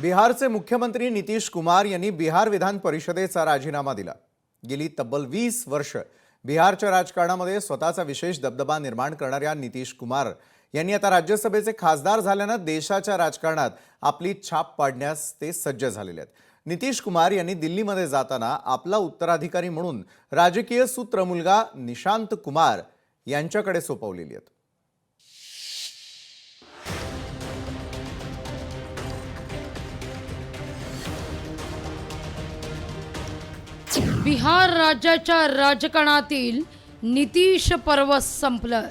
बिहारचे मुख्यमंत्री नितीश कुमार यांनी बिहार विधान परिषदेचा राजीनामा दिला। गेली तब्बल 20 वर्ष बिहारच्या राजकारणामध्ये स्वतःचा विशेष दबदबा निर्माण करणाऱ्या नितीश कुमार यांनी आता राज्यसभेचे खासदार झाल्याने देशाच्या राजकारणात आपली छाप पाडण्यास ते सज्ज झालेले आहेत। नितीश कुमार यांनी दिल्लीमध्ये जाताना आपला उत्तराधिकारी म्हणून राजकीय सूत्र मुलगा निशांत कुमार यांच्याकडे सोपवलेली आहे। बिहार राज्याच्या राजकारणातील नितीश पर्व संपलं।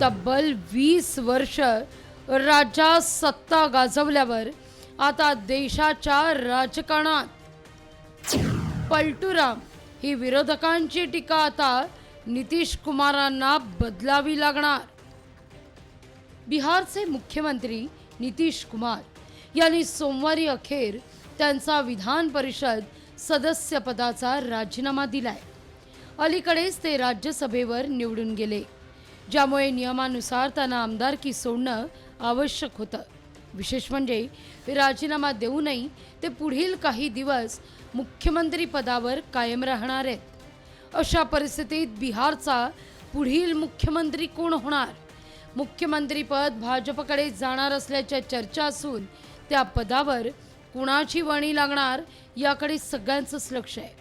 तब्बल 20 वर्ष राज्यात सत्ता गाजवल्यावर आता देशाच्या राजकारणात पलटूराम ही विरोधकांची टीका आता नितीश कुमारांना बदलावी लागणार। बिहारचे मुख्यमंत्री नितीश कुमार यांनी सोमवारी अखेर त्यांचा विधान परिषद सदस्यपदाचा राजीनामा दिलाय। अलीकडेच ते राज्यसभेवर निवडून गेले, ज्यामुळे नियमानुसार त्यांना आमदारकी सोडणं आवश्यक होतं। विशेष म्हणजे राजीनामा देऊनही ते पुढील काही दिवस मुख्यमंत्री पदावर कायम राहणार आहेत। अशा परिस्थितीत बिहारचा पुढील मुख्यमंत्री कोण होणार? मुख्यमंत्रीपद भाजपकडे जाणार असल्याच्या चर्चा असून त्या पदावर कुणाची वर्णी लागणार याकडे सगळ्यांचंच लक्ष आहे।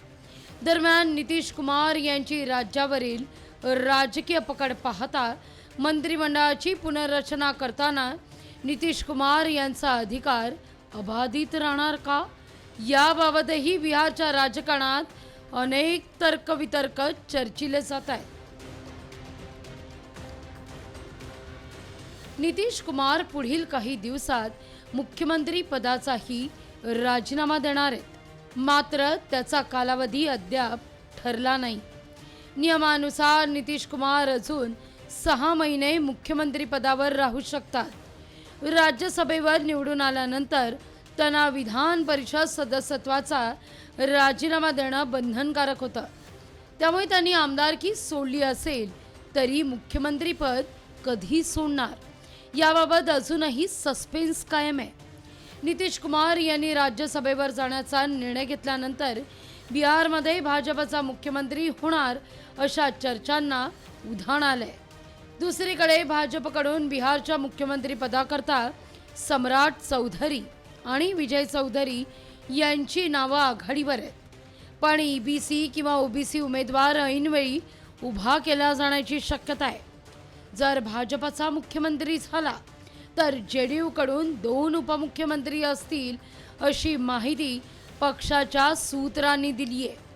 दरम्यान नितीश कुमार यांची राज्यावरील राजकीय पकड पाहता मंत्रिमंडळाची पुनर्रचना करताना नितीश कुमार यांचा अधिकार अबाधित राहणार का, याबाबतही बिहारच्या राजकारणात अनेक तर्कवितर्क चर्चिले जात आहेत। नितीश कुमार पुढील काही दिवसात मुख्यमंत्री पदाचाही राजीनामा देणार आहेत, मात्र त्याचा कालावधी अद्याप ठरला नाही। नियमानुसार नितीश कुमार अजून 6 महिने मुख्यमंत्री पदावर राहू शकतात। राज्यसभेवर निवडून आल्यानंतर त्यांना विधान परिषद सदस्यत्वाचा राजीनामा देणं बंधनकारक होतं, त्यामुळे त्यांनी आमदारकी सोडली असेल तरी मुख्यमंत्रीपद कधी सोडणार याबाबत अजूनही सस्पेन्स कायम आहे। नितीश कुमार यांनी राज्यसभेवर जाण्याचा निर्णय घेतल्यानंतर बिहारमध्ये भाजपचा मुख्यमंत्री होणार अशा चर्चांना उधाण आलंय। दुसरीकडे भाजपकडून बिहारच्या मुख्यमंत्री पदाकरता सम्राट चौधरी आणि विजय चौधरी यांची नावं आघाडीवर आहेत, पण ईबीसी किंवा ओबीसी उमेदवार ऐनवेळी उभा केला जाण्याची शक्यता आहे। जर भाजपचा मुख्यमंत्री झाला तर जेडीयूकडून 2 उपमुख्यमंत्री असतील अशी माहिती पक्षाच्या सूत्रांनी दिली आहे।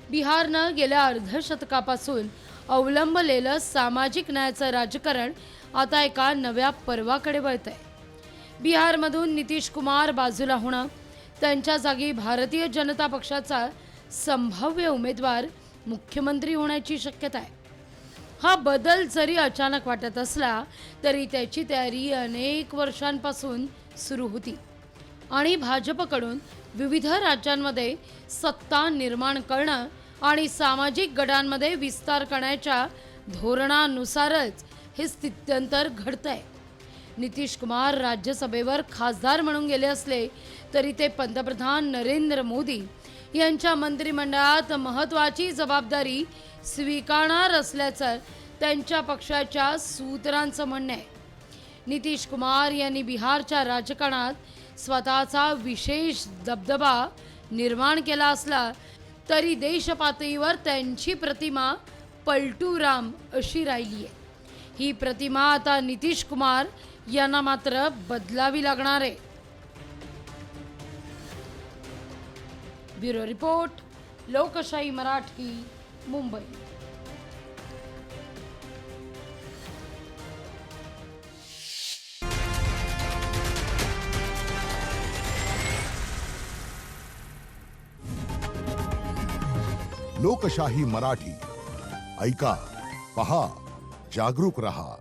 बिहारनं गेल्या अर्धशतकापासून अवलंबलेलं सामाजिक न्यायाचं राजकारण आता एका नव्या पर्वाकडे वळतंय। बिहारमधून नितीश कुमार बाजूला होणं, त्यांच्या जागी भारतीय जनता पक्षाचा संभाव्य उमेदवार मुख्यमंत्री होण्याची शक्यता आहे। हा बदल जरी अचानक वाटत असला तरी त्याची तयारी अनेक वर्षांपासून सुरू होती आणि भाजपकडून विविध राज्यांमध्ये सत्ता निर्माण करणं आणि सामाजिक गटांमध्ये विस्तार करण्याच्या धोरणानुसारच हे स्थित्यंतर घडतंय। नितीश कुमार राज्यसभेवर खासदार म्हणून गेले असले तरी ते पंतप्रधान नरेंद्र मोदी यांच्या मंत्रिमंडळात महत्त्वाची जबाबदारी स्वीकारणार असल्याचं त्यांच्या पक्षाच्या सूत्रांचं म्हणणं आहे। नितीश कुमार यांनी बिहारच्या राजकारणात स्वतःचा विशेष दबदबा निर्माण केला असला तरी देशपातळीवर त्यांची प्रतिमा पलटूराम अशी राहिली आहे। ही प्रतिमा आता नितीश कुमार यांना मात्र बदलावी लागणार आहे। ब्युरो रिपोर्ट, लोकशाही मराठी, मुंबई। लोकशाही मराठी ऐका, पहा, जागरूक रहा।